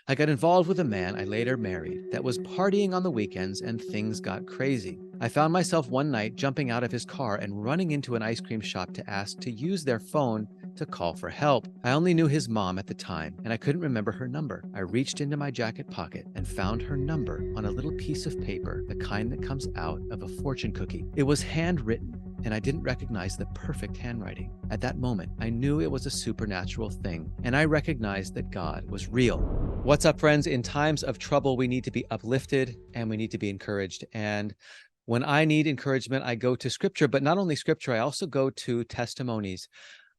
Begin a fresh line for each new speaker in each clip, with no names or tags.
I got involved with a man I later married that was partying on the weekends and things got crazy. I found myself one night jumping out of his car and running into an ice cream shop to ask to use their phone to call for help. I only knew his mom at the time, and I couldn't remember her number. I reached into my jacket pocket and found her number on a little piece of paper, the kind that comes out of a fortune cookie. It was handwritten, and I didn't recognize the perfect handwriting. At that moment, I knew it was a supernatural thing, and I recognized that God was real. What's up, friends? In times of trouble, we need to be uplifted and we need to be encouraged. And when I need encouragement, I go to scripture, but not only scripture, I also go to testimonies.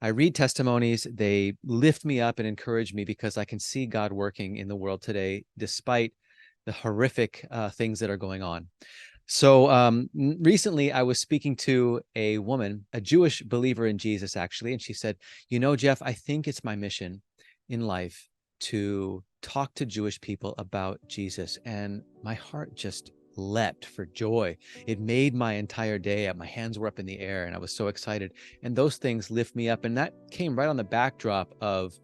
I read testimonies. They lift me up and encourage me because I can see God working in the world today, despite the horrific things that are going on. So recently I was speaking to a woman, a Jewish believer in Jesus, actually, and she said, you know, Jeff, I think it's my mission in life to talk to Jewish people about Jesus. And my heart just leapt for joy. It made my entire day. My hands were up in the air and I was so excited. And those things lift me up. And that came right on the backdrop of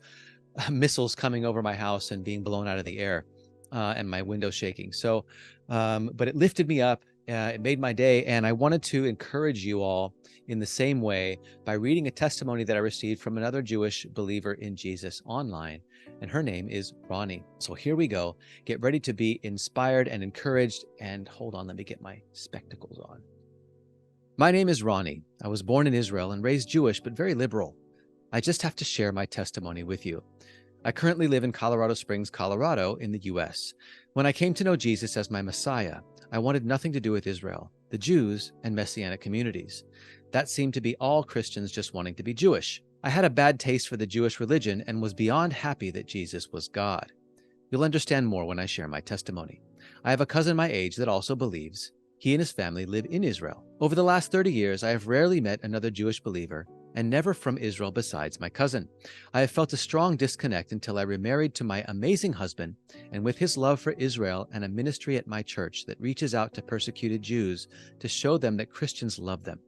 missiles coming over my house and being blown out of the air and my window shaking. So, but it lifted me up. It made my day. And I wanted to encourage you all in the same way by reading a testimony that I received from another Jewish believer in Jesus online. And her name is Ronnie. So here we go. Get ready to be inspired and encouraged. And hold on, let me get my spectacles on. My name is Ronnie. I was born in Israel and raised Jewish, but very liberal. I just have to share my testimony with you. I currently live in Colorado Springs, Colorado, in the US. When I came to know Jesus as my Messiah, I wanted nothing to do with Israel, the Jews, and Messianic communities. That seemed to be all Christians just wanting to be Jewish. I had a bad taste for the Jewish religion and was beyond happy that Jesus was God. You'll understand more when I share my testimony. I have a cousin my age that also believes. He and his family live in Israel. Over the last 30 years, I have rarely met another Jewish believer, and never from Israel besides my cousin. I have felt a strong disconnect until I remarried to my amazing husband, and with his love for Israel and a ministry at my church that reaches out to persecuted Jews to show them that Christians love them.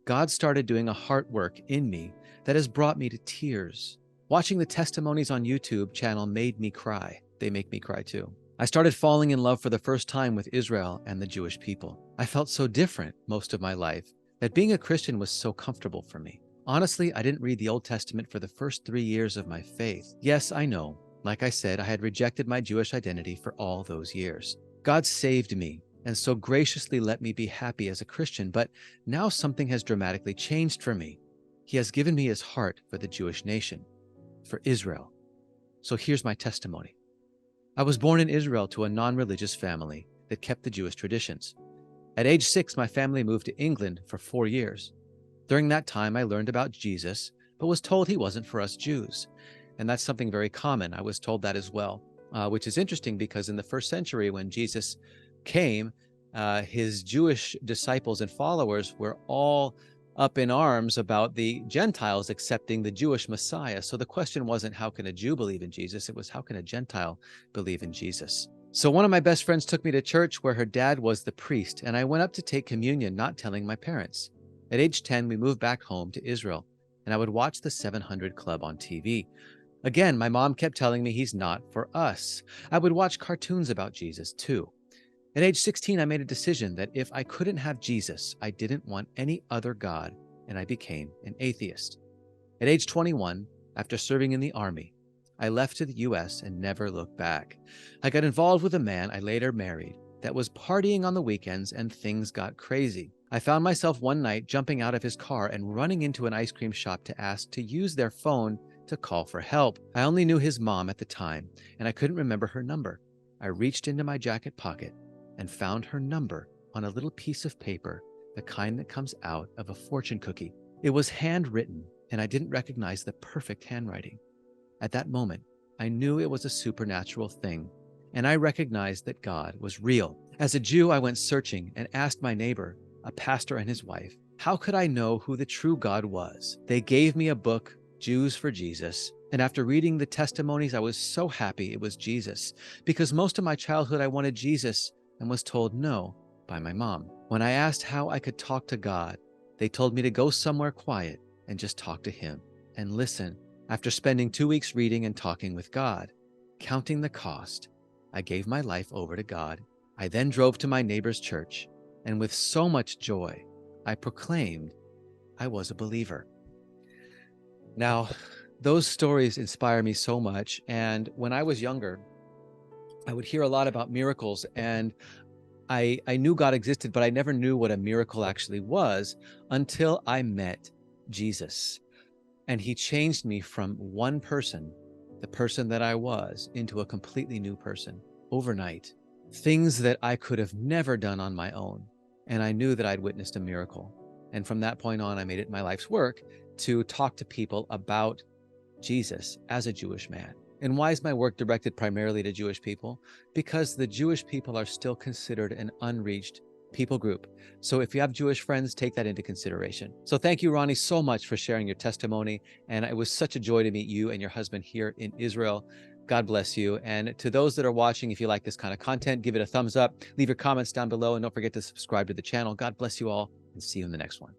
God started doing a heart work in me that has brought me to tears. Watching the testimonies on YouTube channel made me cry. They make me cry too. I started falling in love for the first time with Israel and the Jewish people. I felt so different most of my life that being a Christian was so comfortable for me. Honestly, I didn't read the Old Testament for the first 3 years of my faith. Yes, I know. Like I said, I had rejected my Jewish identity for all those years. God saved me and so graciously let me be happy as a Christian, but now something has dramatically changed for me. He has given me his heart for the Jewish nation, for Israel. So here's my testimony. I was born in Israel to a non-religious family that kept the Jewish traditions. At age 6, my family moved to England for 4 years. During that time, I learned about Jesus, but was told he wasn't for us Jews. And that's something very common. I was told that as well, which is interesting because in the first century when Jesus came, his Jewish disciples and followers were all up in arms about the Gentiles accepting the Jewish Messiah. So the question wasn't, how can a Jew believe in Jesus? It was, how can a Gentile believe in Jesus? So one of my best friends took me to church where her dad was the priest, and I went up to take communion, not telling my parents. At age 10, we moved back home to Israel, and I would watch the 700 Club on TV. Again, my mom kept telling me he's not for us. I would watch cartoons about Jesus too. At age 16, I made a decision that if I couldn't have Jesus, I didn't want any other God, and I became an atheist. At age 21, after serving in the army, I left to the US and never looked back. I got involved with a man I later married that was partying on the weekends and things got crazy. I found myself one night jumping out of his car and running into an ice cream shop to ask to use their phone to call for help. I only knew his mom at the time, and I couldn't remember her number. I reached into my jacket pocket and found her number on a little piece of paper, the kind that comes out of a fortune cookie. It was handwritten, and I didn't recognize the perfect handwriting. At that moment, I knew it was a supernatural thing, and I recognized that God was real. As a Jew, I went searching and asked my neighbor, a pastor and his wife, how could I know who the true God was? They gave me a book, Jews for Jesus, and after reading the testimonies, I was so happy it was Jesus, because most of my childhood I wanted Jesus and was told no by my mom. When I asked how I could talk to God, they told me to go somewhere quiet and just talk to him and listen. After spending 2 weeks reading and talking with God, Counting the cost, I gave my life over to God. I then drove to my neighbor's church, and with so much joy, I proclaimed I was a believer. Now, those stories inspire me so much. And when I was younger, I would hear a lot about miracles, and I knew God existed, but I never knew what a miracle actually was until I met Jesus. And he changed me from one person, the person that I was, into a completely new person overnight. Things that I could have never done on my own. And I knew that I'd witnessed a miracle. And from that point on, I made it my life's work to talk to people about Jesus as a Jewish man. And why is my work directed primarily to Jewish people? Because the Jewish people are still considered an unreached people group. So if you have Jewish friends, take that into consideration. So thank you, Ronnie, so much for sharing your testimony. And it was such a joy to meet you and your husband here in Israel. God bless you. And to those that are watching, if you like this kind of content, give it a thumbs up, leave your comments down below, and don't forget to subscribe to the channel. God bless you all, and see you in the next one.